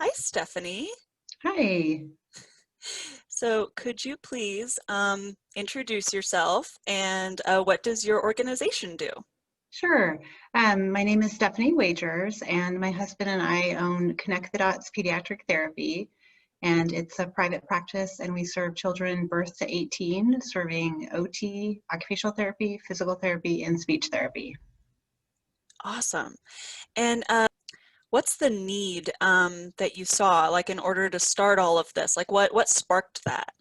Hi, Stephanie. Hi, So, could you please introduce yourself and what does your organization do? sure. My name is Stephanie Wagers, and my husband and I own Connect the Dots Pediatric Therapy, and it's a private practice, and we serve children birth to 18, serving OT, occupational therapy, physical therapy, and speech therapy. Awesome. And what's the need that you saw, like, in order to start all of this? Like, what sparked that?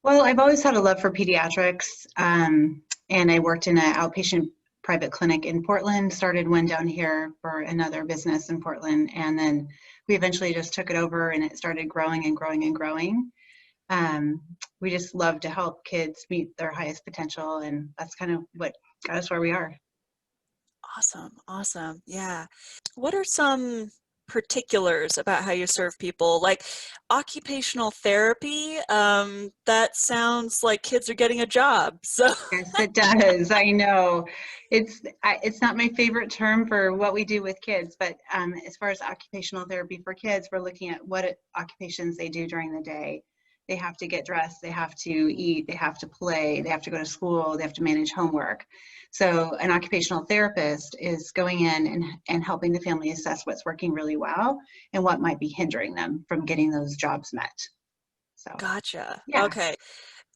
Well, I've always had a love for pediatrics, and I worked in an outpatient private clinic in Portland, started one down here for another business in Portland, and then we eventually just took it over and it started growing and growing and growing. Um, we just love to help kids meet their highest potential, and that's kind of what got us where we are. Awesome, awesome. Yeah. What are some particulars about how you serve people? Like occupational therapy, that sounds like kids are getting a job. So, Yes, it does. I know. It's not my favorite term for what we do with kids, but as far as occupational therapy for kids, we're looking at what occupations they do during the day. They have to get dressed, they have to eat, they have to play, they have to go to school, they have to manage homework. So an occupational therapist is going in and helping the family assess what's working really well and what might be hindering them from getting those jobs met. So, gotcha. yeah. Okay.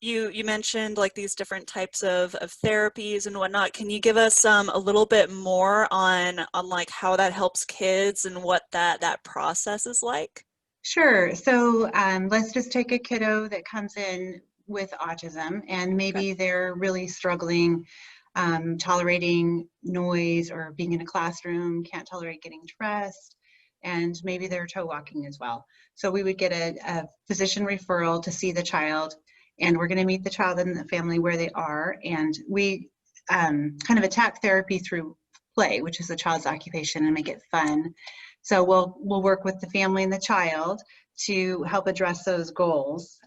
You mentioned like these different types of therapies and whatnot. Can you give us a little bit more on like how that helps kids and what that process is like? Sure. So let's just take a kiddo that comes in with autism and Okay. maybe they're really struggling tolerating noise or being in a classroom, can't tolerate getting dressed, and maybe they're toe walking as well. So we would get a physician referral to see the child, and we're going to meet the child and the family where they are. And we kind of attack therapy through play, which is the child's occupation, and make it fun. So we'll work with the family and the child to help address those goals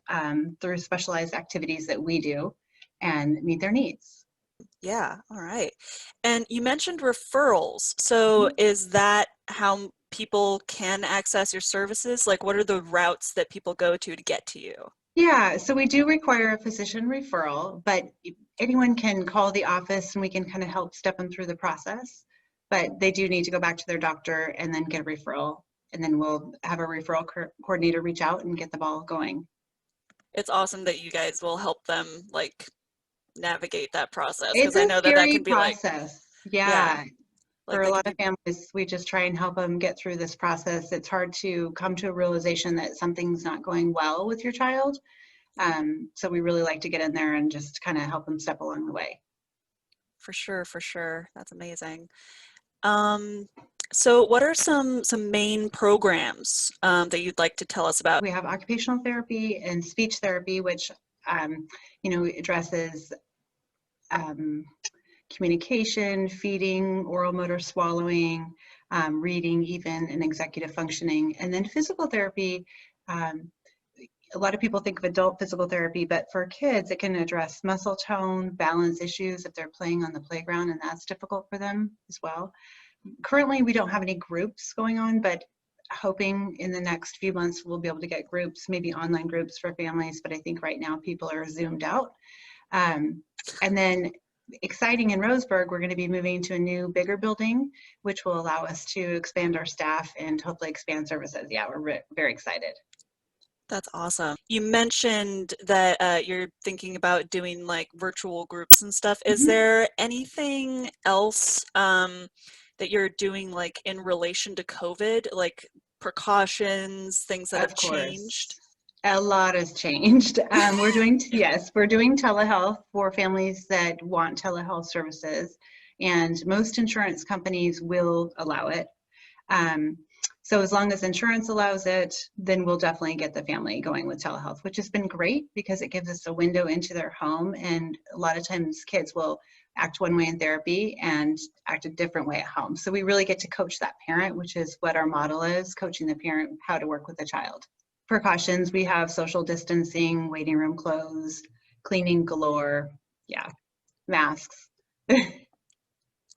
through specialized activities that we do and meet their needs. Yeah. All right. And you mentioned referrals. So Mhm. is that how people can access your services? Like what are the routes that people go to get to you? Yeah, so we do require a physician referral, but anyone can call the office and we can kind of help step them through the process. But they do need to go back to their doctor and then get a referral. And then we'll have a referral coordinator reach out and get the ball going. It's awesome that you guys will help them like navigate that process because It's I a know that scary can be like, process. yeah, Yeah, like for a that can lot of be, families, we just try and help them get through this process. It's hard to come to a realization that something's not going well with your child. So we really like to get in there and just kind of help them step along the way. for sure, for sure. That's amazing. Um, so what are some main programs that you'd like to tell us about? We have occupational therapy and speech therapy, which um, addresses um, communication, feeding, oral motor swallowing, reading, even and executive functioning. And then physical therapy. Um, a lot of people think of adult physical therapy, but for kids, it can address muscle tone, balance issues if they're playing on the playground, and that's difficult for them as well. Currently, we don't have any groups going on, but hoping in the next few months we'll be able to get groups, maybe online groups for families. But I think right now people are zoomed out. Um, and then exciting in Roseburg, we're going to be moving to a new, bigger building, which will allow us to expand our staff and hopefully expand services. Yeah, we're very excited. That's awesome. You mentioned that you're thinking about doing like virtual groups and stuff. Is Mhm. there anything else that you're doing like in relation to COVID, like precautions, things that have Of changed? course. A lot has changed. Yes, we're doing telehealth for families that want telehealth services, and most insurance companies will allow it. Um, so as long as insurance allows it, then we'll definitely get the family going with telehealth, which has been great because it gives us a window into their home. And a lot of times kids will act one way in therapy and act a different way at home. So we really get to coach that parent, which is what our model is, coaching the parent how to work with the child. Precautions, we have social distancing, waiting room closed, cleaning galore, yeah, masks.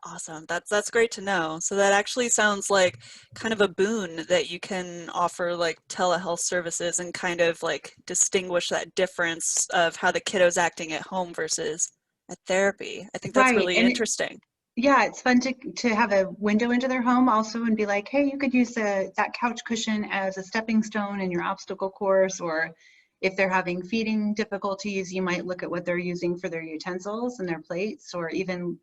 Awesome. That's great to know. So that actually sounds like kind of a boon that you can offer like telehealth services and kind of like distinguish that difference of how the kiddo's acting at home versus at therapy. I think that's Right. really And interesting. yeah, it's fun to have a window into their home also and be like, hey, you could use that couch cushion as a stepping stone in your obstacle course, or if they're having feeding difficulties, you might look at what they're using for their utensils and their plates, or even,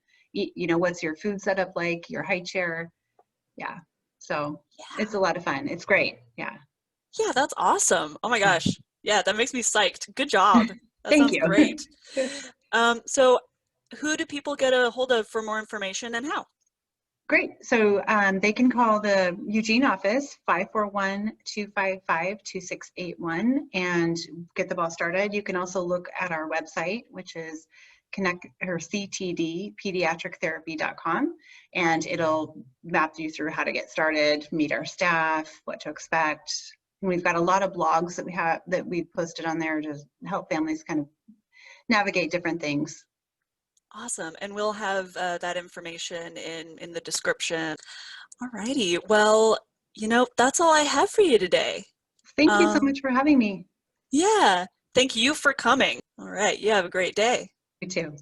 what's your food setup like, your high chair. Yeah. So it's a Yeah. lot of fun. It's great. Yeah. Yeah, that's awesome. Oh my gosh. Yeah, that makes me psyched. Good job. That Thank sounds you. great. So who do people get a hold of for more information and how? Great. So they can call the Eugene office, 541-255-2681, and get the ball started. You can also look at our website, which is CTD, pediatrictherapy.com, and it'll map you through how to get started, meet our staff, what to expect. And we've got a lot of blogs that we've posted on there to help families kind of navigate different things. Awesome. And we'll have that information in the description. Alrighty. Well, that's all I have for you today. Thank you so Um, much for having me. yeah. Thank you for coming. All right. You have a great day. You too.